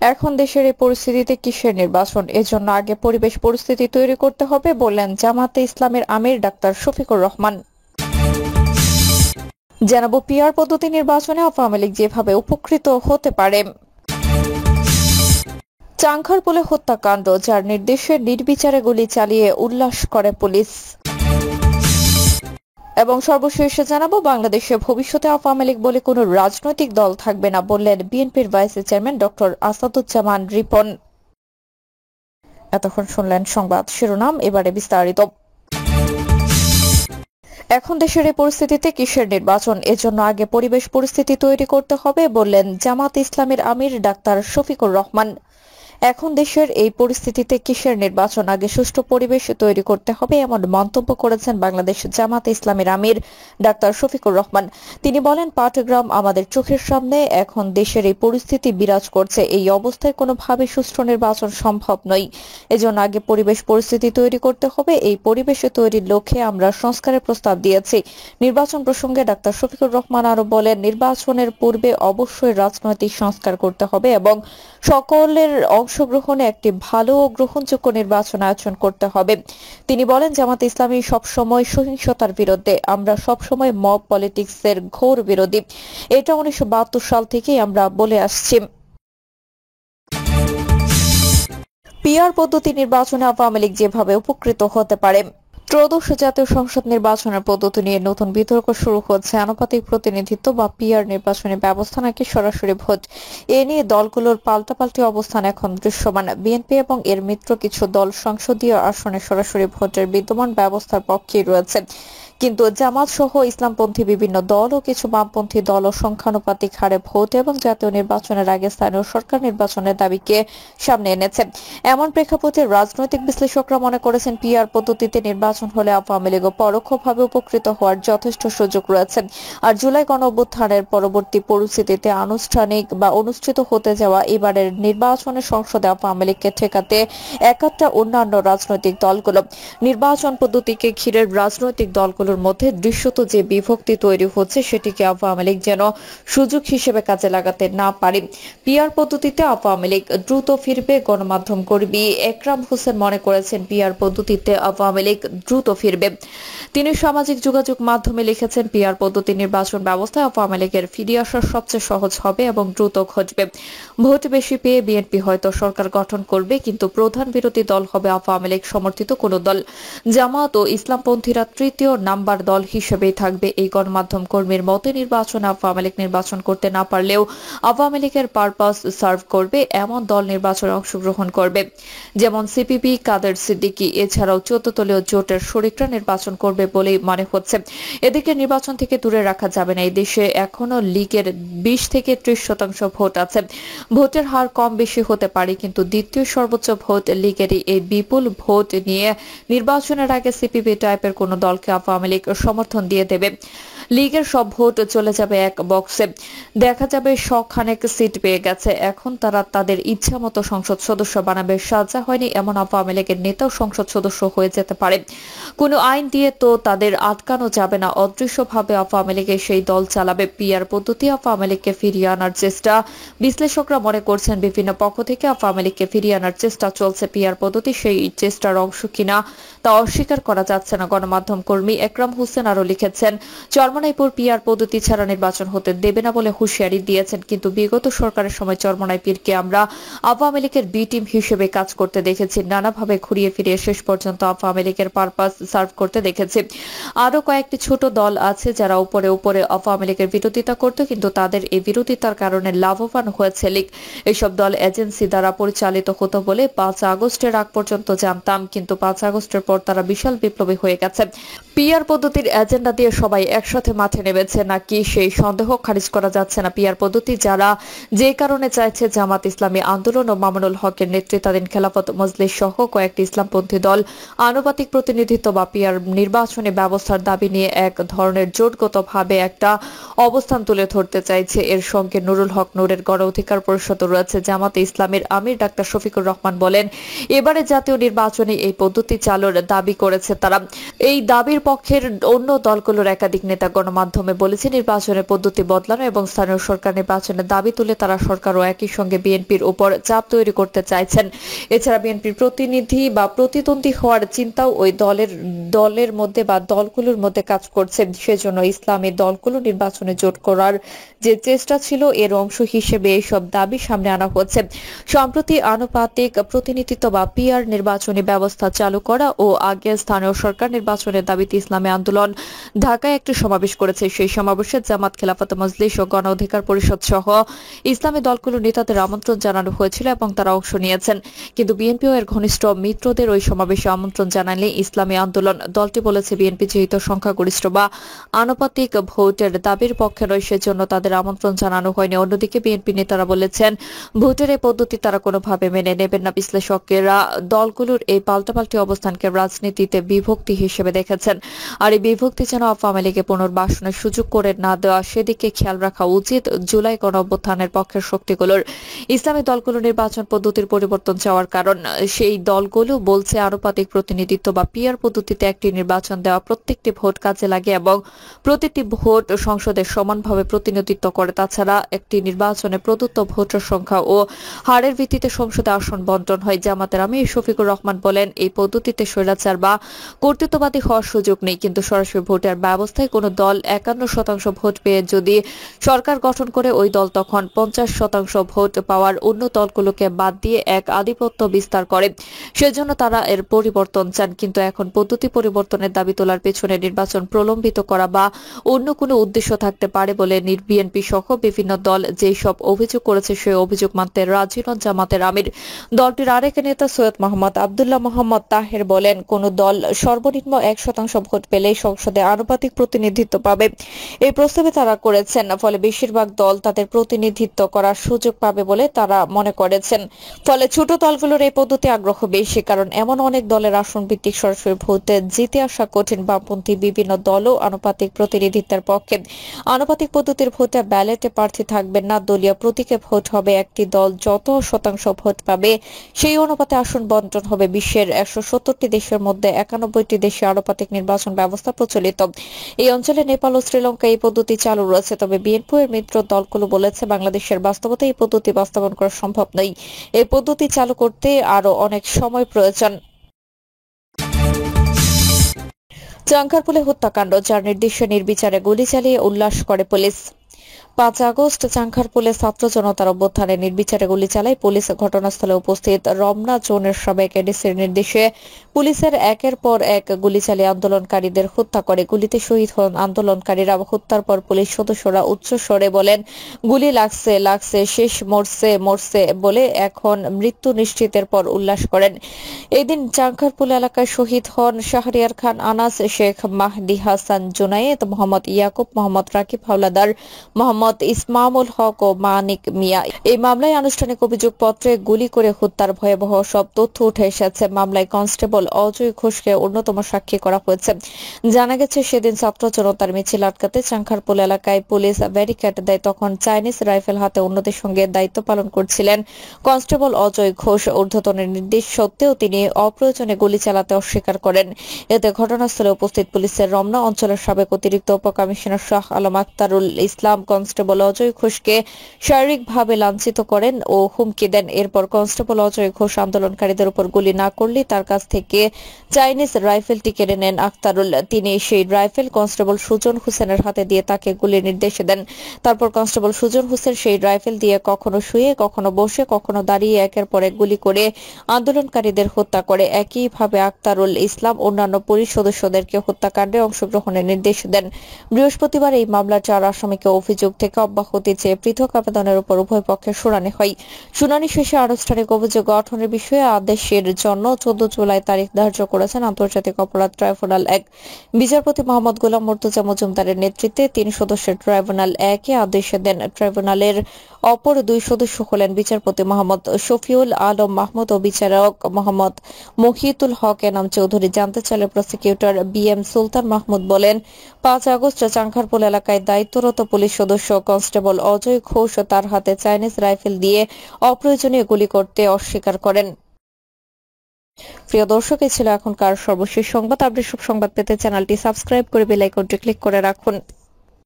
এখন দেশের এই পরিস্থিতিতে কিসের নির্বাচন, এজন্য আগে পরিবেশ পরিস্থিতি তৈরি করতে হবে বললেন জামাতে ইসলামের আমির ডাক্তার শফিকুর রহমান। জানাবো পিআর পদ্ধতি নির্বাচনে আওয়ামী লীগ যেভাবে উপকৃত হতে পারে। চাংখারপুলে হত্যাকাণ্ড, যার নির্দেশে নির্বিচারে গুলি চালিয়ে উল্লাস করে পুলিশ। এবং সর্বশেষে জানাবো বাংলাদেশে ভবিষ্যতে আওয়ামী লীগ বলে কোনো রাজনৈতিক দল থাকবে না বললেন বিএনপির vice chairman doctor Asaduzzaman Ripon. এতক্ষণ শুনলেন সংবাদ শিরোনাম, এবারে বিস্তারিত। এখন দেশের এই পরিস্থিতিতে কিসের নির্বাচন, এজন্য আগে পরিবেশ পরিস্থিতি তৈরি করতে হবে বললেন জামাত ইসলামের আমির ডাক্তার শফিকুর রহমান। এখন দেশের এই পরিস্থিতিতে কিসের নির্বাচন, আগে সুষ্ঠু পরিবেশ তৈরি করতে হবে এমন মন্তব্য করেছেন বাংলাদেশ জামাত ইসলামের আমির ডাক্তার শফিকুর রহমান। তিনি বলেন, পাটগ্রাম আমাদের চোখের সামনে, এখন দেশের এই পরিস্থিতি বিরাজ করছে। এই অবস্থায় কোনোভাবে সুষ্ঠু নির্বাচন সম্ভব নয়। এজন্য আগে পরিবেশ পরিস্থিতি তৈরি করতে হবে। এই পরিবেশে তৈরির লক্ষ্যে আমরা সংস্কারের প্রস্তাব দিয়েছি। নির্বাচন প্রসঙ্গে ডাক্তার শফিকুর রহমান আরো বলেন, নির্বাচনের পূর্বে অবশ্যই রাজনৈতিক সংস্কার করতে হবে এবং সকলের অংশগ্রহণে একটি ভালো ও গ্রহণযোগ্য নির্বাচন আয়োজন করতে হবে। তিনি বলেন, জামাত ইসলামী সবসময় সহিংসতার বিরুদ্ধে, আমরা সবসময় মব পলিটিক্সের ঘোর বিরোধী। এটা 1972 সাল থেকেই আমরা বলে আসছি। পিআর পদ্ধতি নির্বাচনে আওয়ামী লীগ যেভাবে উপকৃত হতে পারে। ত্রয়োদশ জাতীয় সংসদ নির্বাচনের পদ্ধতি নিয়ে নতুন বিতর্ক শুরু হচ্ছে। আনুপাতিক প্রতিনিধিত্ব বা পিআর নির্বাচনী ব্যবস্থা নাকি সরাসরি ভোট, এ নিয়ে দলগুলোর পাল্টাপাল্টি অবস্থান এখন দৃশ্যমান। বিএনপি এবং এর মিত্র কিছু দল সংসদীয় আসনে সরাসরি ভোটের বিদ্যমান ব্যবস্থার পক্ষেই রয়েছে, কিন্তু জামাত সহ ইসলামপন্থী বিভিন্ন দল ও কিছু বামপন্থী দল ও সংখ্যানুপাতিক হারে ভোট এবং জাতীয় নির্বাচনের আগে স্থানীয় সরকার নির্বাচনের দাবিকে সামনে এনেছে। এমন প্রেক্ষাপটে রাজনৈতিক বিশ্লেষকরা মনে করেছেন, পিআর পদ্ধতিতে নির্বাচন হলে আওয়ামী লীগও পরোক্ষভাবে উপকৃত হওয়ার যথেষ্ট সুযোগ রয়েছে। আর জুলাই গণঅভ্যুত্থানের পরবর্তী পরিস্থিতিতে আনুষ্ঠানিক বা অনুষ্ঠিত হতে যাওয়া এবারের নির্বাচনে সংসদে আওয়ামী লীগকে ঠেকাতে একাত্তা অন্যান্য রাজনৈতিক দলগুলো। নির্বাচন পদ্ধতিকে ঘিরে রাজনৈতিক দলগুলোর মধ্যে দৃশ্যত যে বিভক্তি তৈরি হচ্ছে, সেটিকে আওয়ামী লীগ যেন সুযোগ হিসেবে কাজে লাগাতে না পারে। পিআর পদ্ধতিতে আওয়ামী লীগ দ্রুত ফিরবে। গণমাধ্যম কর্মী একরাম হোসেন মনে করেছেন, পিআর পদ্ধতিতে আওয়ামী লীগ দ্রুত ফিরবে। তিনি সামাজিক যোগাযোগ মাধ্যমে লিখেছেন, পিআর পদ্ধতি নির্বাচন ব্যবস্থায় আওয়ামী লীগের ফিরে আসা সবচেয়ে সহজ হবে এবং দ্রুত ঘটবে। ভোট বেশি পেয়ে বিএনপি হয়তো সরকার গঠন করবে, কিন্তু প্রধান বিরোধী দল হবে আওয়ামী লীগ সমর্থিত কোন দল। জামাত ও ইসলামপন্থীরা তৃতীয় নাম্বার দল হিসেবেই থাকবে। এই গণমাধ্যম কর্মীর মতে, নির্বাচনে আওয়ামী লীগ নির্বাচন করতে না পারলেও আওয়ামী লীগের পারপাস সার্ভ করবে এমন দল নির্বাচনে অংশগ্রহণ করবে, যেমন সিপিবি, কাদের সিদ্দিকী। এছাড়াও 14 দলীয় জোটের শরিকরা নির্বাচন করবে বলেই মনে হচ্ছে। এদিকে নির্বাচন থেকে দূরে রাখা যাবে না, এই দেশে এখনো লীগের 20 থেকে 30% ভোট আছে। ভোটের হার কম বেশি হতে পারে, কিন্তু দ্বিতীয় সর্বোচ্চ ভোট লীগেরই। এই বিপুল ভোট নিয়ে নির্বাচনের আগে সিপিবি টাইপের কোন দলকে আওয়ামী লীগ সমর্থন দিয়ে দেবে। লীগের সব ভোট চলে যাবে এক বক্সে। দেখা যাবে শখানেক সিট পেয়ে গেছে, এখন তারা তাদের ইচ্ছা মতো সংসদ সদস্য বানাবে। সাজা হয়নি এমন আওয়ামী লীগের নেতাও সংসদ সদস্য হয়ে যেতে পারে। কোনো আইন দিয়ে তো তাদের আটকানো যাবে না। অদৃশ্যভাবে আওয়ামী লীগের সেই দল চালাবে। পিআর পদ্ধতি আওয়ামী লীগকে ফিরিয়ে আনার চেষ্টা। বিশ্লেষকরা মনে করছেন, বিভিন্ন পক্ষ থেকে আওয়ামী লীগকে ফিরিয়ে আনার চেষ্টা চলছে। পিআর পদ্ধতি সেই চেষ্টার অংশ কিনা তা অস্বীকার করা যাচ্ছে না। গণমাধ্যম কর্মী একরাম হোসেন আরো লিখেছেন, চরমনাইপুর পিআর পদ্ধতি ছাড়া নির্বাচন হতে দেবে না বলে হুঁশিয়ারি দিয়েছেন, কিন্তু বিগত সরকারের সময় চরমনাইপুরকে আমরা আওয়ামী লীগের বি টিম হিসেবে কাজ করতে দেখেছি। নানাভাবে ঘুরিয়ে ফিরিয়ে শেষ পর্যন্ত আওয়ামী লীগের পারপাস সার্ভ করতে দেখেছি। আরো কয়েকটি ছোট দল আছে যারা উপরে উপরে আওয়ামী লীগের বিরোধিতা করত, কিন্তু তাদের এই বিরোধিতার কারণে লাভবান হয়েছে লীগ। এসব দল এজেন্সি দ্বারা পরিচালিত হতো বলে 5 আগস্টের আগ পর্যন্ত জানতাম, কিন্তু 5 আগস্টের পর তারা বিশাল বিপ্লবী হয়ে গেছে। পিআর পদ্ধতির এজেন্ডা দিয়ে সবাই একসাথে মাঠে নেমেছে নাকি সেই সন্দেহ খারিজ করা যাচ্ছে না। পিআর পদ্ধতি যারা যে কারণে চাইছে, জামাত ইসলামী আন্দোলন ও মামুনুল হকের নেতৃত্বাধীন খেলাফত মজলিস সহ কয়েকটি ইসলামপন্থী দল আনুপাতিক প্রতিনিধিত্ব বা পিআর নির্বাচনী ব্যবস্থার দাবি নিয়ে এক ধরনের জোটগতভাবে একটা অবস্থান তুলে ধরতে চাইছে। এর সঙ্গে নুরুল হক নূরের গণ অধিকার পরিষদ রয়েছে। জামাতে ইসলামের আমির ডাক্তার শফিকুর রহমান বলেন, এবারে জাতীয় নির্বাচনে এই পদ্ধতি চালুর দাবি করেছে তারা। এই দাবির পক্ষের অন্য দলগুলোর একাধিক নেতা গণমাধ্যমে বলেছে, নির্বাচনের পদ্ধতি বদলানো এবং স্থানীয় সরকার নির্বাচনের দাবি তুলে তারা সরকার ও একই সঙ্গে বিএনপির উপর চাপ তৈরি করতে চাইছেন। এছাড়া বিএনপির প্রতিনিধি বা প্রতিদ্বন্দ্বী হওয়ার চিন্তাও ওই দলের মধ্যে বা দলগুলোর মধ্যে কাজ করছে। সেজন্য ইসলামী দলগুলো নির্বাচনে জোট করার যে চেষ্টা ছিল এর অংশ হিসেবে এইসব দাবি সামনে আনা হচ্ছে। সম্প্রতি আনুপাতিক প্রতিনিধিত্ব বা পিআর নির্বাচনী ব্যবস্থা চালু করা ও আগে স্থানীয় সরকার নির্বাচনের দাবিতে ইসলামী আন্দোলন ঢাকায় একটি সমাবেশ করেছে। সেই সমাবেশে জামাত, খেলাফত মজলিস ও গণ অধিকার পরিষদ সহ ইসলামী দলগুলোর নেতাদের আমন্ত্রণ জানানো হয়েছিল এবং তারা অংশ নিয়েছেন। কিন্তু বিএনপি ও এর ঘনিষ্ঠ মিত্রদের ওই সমাবেশে আমন্ত্রণ জানালে ইসলামী আন্দোলন দলটি বলেছে, বিএনপি যেহেতু সংখ্যাগরিষ্ঠ বা আনুপাতিক ভোটের দাবির পক্ষে নয়, সেজন্য তাদের আমন্ত্রণ জানানো হয়নি। অন্যদিকে বিএনপি নেতারা বলেছেন, ভোটের এই পদ্ধতি তারা কোনোভাবে মেনে নেবেন না। বিশ্লেষকেরা দলগুলোর এই পাল্টাপাল্টি অবস্থানকে রাজনীতিতে বিভক্তি হিসেবে দেখেছেন। আর এই বিভক্তি যেন আওয়ামী লীগে পুনর্বাসনের সুযোগ করে না দেওয়া, সেদিকে খেয়াল রাখা উচিত জুলাই গণ অভ্যুত্থানের পক্ষের শক্তিগুলোর। ইসলামী দলগুলো নির্বাচন পদ্ধতির পরিবর্তন চাওয়ার কারণ, সেই দলগুলো বলছে আনুপাতিক প্রতিনিধিত্ব বা পিআর পদ্ধতিতে একটি নির্বাচন দেওয়া প্রত্যেকটি ভোট কাজে লাগে এবং প্রতিটি ভোট সংসদে সমানভাবে প্রতিনিধিত্ব করে। তাছাড়া একটি নির্বাচনে প্রদত্ত ভোটের সংখ্যা ও হারের ভিত্তিতে সংসদে আসন বন্টন হয়। জামাতের আমির শফিকুর রহমান বলেন, এই পদ্ধতিতে স্বৈরাচার বা কর্তৃত্ববাদী হওয়ার সুযোগ নেই, কিন্তু সরাসরি ভোটের ব্যবস্থায় কোনো দল 51% ভোট পেয়ে যদি সরকার গঠন করে, ওই দল তখন 50% ভোট পাওয়ার অন্য দলগুলোকে বাদ দিয়ে এক আধিপত্য বিস্তার করে। সেজন্য তারা এর পরিবর্তন চান। কিন্তু এখন পদ্ধতি পরিবর্তনের দাবি তোলার পেছনে নির্বাচন প্রলম্বিত করা বা অন্য কোনো উদ্দেশ্য থাকতে পারে বলে বিএনপি সহ বিভিন্ন দল যেই সব অভিযোগ করেছে, সেই অভিযোগ মানতে রাজি নন জামাতের আমির। দলটির আরেক নেতা সৈয়দ মোহাম্মদ আব্দুল্লাহ মোহাম্মদ তাহের বলেন, কোন দল সর্বনিম্ন 1% ভোট পেলেই সংসদে আনুপাতিক প্রতিনিধিত্ব পাবে, এই প্রস্তাবে তারা করেছেন। ফলে বেশিরভাগ দল তাদের প্রতিনিধিত্ব করার সুযোগ পাবে বলে তারা মনে করেছেন। ফলে ছোট দলগুলোর এই পদ্ধতি আগ্রহ বেশি, কারণ এমন অনেক দলের আসন ভিত্তিক সরাসরি ভোটে জিতে আসা কঠিন। বামপন্থী বিভিন্ন দলও আনুপাতিক প্রতিনিধিত্বের পক্ষে। আনুপাতিক পদ্ধতির ভোটে ব্যালটে প্রার্থী থাকবেন না, দলীয় প্রতীকে ভোট হবে। একটি দল যত শতাংশ ভোট পাবে সেই অনুপাতে আসন বন্টন হবে। বিশ্বের 170টি দেশের মধ্যে 91টি দেশে আনুপাতিক নির্বাচন ব্যবস্থা প্রচলিত। এই অঞ্চলে নেপাল ও শ্রীলঙ্কা এই পদ্ধতি চালু রয়েছে। তবে বিএনপি এর মিত্র দলগুলো বলেছে, বাংলাদেশের বাস্তবতায় এই পদ্ধতি বাস্তবায়ন করা সম্ভব নয়। এই পদ্ধতি চালু করতে আরো অনেক সময় প্রয়োজন। চাঙ্কারপুলে হত্যাকাণ্ড, যার নির্দিষ্ট নির্বিচারে গুলি চালিয়ে উল্লাস করে পুলিশ। 5 আগস্ট চাঙ্খারপুলে ছাত্র জনতার অভ্যুত্থানে নির্বিচারে গুলি চালায় পুলিশ। ঘটনাস্থলে উপস্থিত রমনা জোনের সাবেক এডিসির নির্দেশে পুলিশের একের পর এক গুলি চালিয়ে আন্দোলনকারীদের হত্যা করে। গুলিতে শহীদ হন আন্দোলনকারীরা। হত্যার পর পুলিশ সদস্যরা উচ্চ স্বরে বলেন, গুলি লাগছে লাগছে, শেষ মরছে মরছে বলে এখন মৃত্যু নিশ্চিতের পর উল্লাস করেন। এদিন চাঙ্খারপুল এলাকায় শহীদ হন শাহরিয়ার খান আনাস, শেখ মাহদি হাসান জুনায়েদ, মোহাম্মদ ইয়াকুব, মোহাম্মদ রাকিব হাওলাদার, মোহাম্মদ ইসমামুল হক ও মানিক মিয়া। এই মামলায় আনুষ্ঠানিক অভিযোগপত্রে গুলি করে হত্যার ভয়াবহ সব তথ্য উঠে এসেছে। মামলায় কনস্টেবল অজয় ঘোষকে অন্যতম সাক্ষী করা হয়েছে। জানা গেছে, সেদিন ছাত্র জনতার মিছিল আটকাতে চাঙ্খারপুল এলাকায় পুলিশ ব্যারিকেড দেয়। তখন চাইনিজ রাইফেল হাতে অন্যদের সঙ্গে দায়িত্ব পালন করছিলেন কনস্টেবল অজয় ঘোষ। ঊর্ধ্বতনের নির্দেশ সত্ত্বেও তিনি অপ্রয়োজনে গুলি চালাতে অস্বীকার করেন। এতে ঘটনাস্থলে উপস্থিত পুলিশের রমনা অঞ্চলের সাবেক অতিরিক্ত উপকমিশনার শাহ আলম আক্তারুল ইসলাম কনস্টেবল অজয় ঘোষকে শারীরিকভাবে লাঞ্ছিত করেন ও হুমকি দেন। এরপর কনস্টেবল অজয় ঘোষ আন্দোলনকারীদের উপর গুলি না করলে তার কাছ থেকে চাইনিজ রাইফেলটি কেড়ে নেন আক্তারুল। তিনি সেই রাইফেল কনস্টেবল সুজন হোসেনের হাতে দিয়ে তাকে গুলির নির্দেশ দেন। তারপর কনস্টেবল সুজন হোসেন সেই রাইফেল দিয়ে কখনো শুয়ে, কখনো বসে, কখনো দাঁড়িয়ে একের পর এক গুলি করে আন্দোলনকারীদের হত্যা করে। একইভাবে আক্তারুল ইসলাম অন্যান্য পুলিশ সদস্যদেরকে হত্যাকাণ্ডে অংশগ্রহণের নির্দেশ দেন। বৃহস্পতিবার এই মামলার 4 আসামিকে অভিযোগ থেকে অব্যাহতি চেয়ে পৃথক আবেদনের উপর উভয় পক্ষের শুনানি হয়। শুনানি শেষে আনুষ্ঠানিক অভিযোগ গঠনের বিষয়ে আদেশের জন্য 14 জুলাই তারিখ ধার্য করেছেন আন্তর্জাতিক অপরাধ ট্রাইব্যুনাল 1। বিচারপতি মোহাম্মদ গোলাম মুর্তজা মজুমদারের নেতৃত্বে 3 সদস্যের ট্রাইব্যুনাল 1 আদেশ দেন। ট্রাইব্যুনালের অপর 2 সদস্য হলেন বিচারপতি মোহাম্মদ শফিউল আলম মাহমুদ ও বিচারক মোহাম্মদ মহিতুল হক এনাম চৌধুরী। জানতে চাইলে প্রসিকিউটর BM সুলতান মাহমুদ বলেন, 5 আগস্ট চাঙ্খারপুল এলাকায় দায়িত্বরত পুলিশ সদস্য কনস্টেবল অজয় ঘোষ তার হাতে চাইনিজ রাইফেল দিয়ে অপ্রয়োজনীয় গুলি করতে অস্বীকার করেন। প্রিয় দর্শক, এই ছিল এখনকার সর্বশেষ সংবাদ। আপডেট সব সংবাদ পেতে চ্যানেলটি সাবস্ক্রাইব করে বেল আইকনটি ক্লিক করে রাখুন।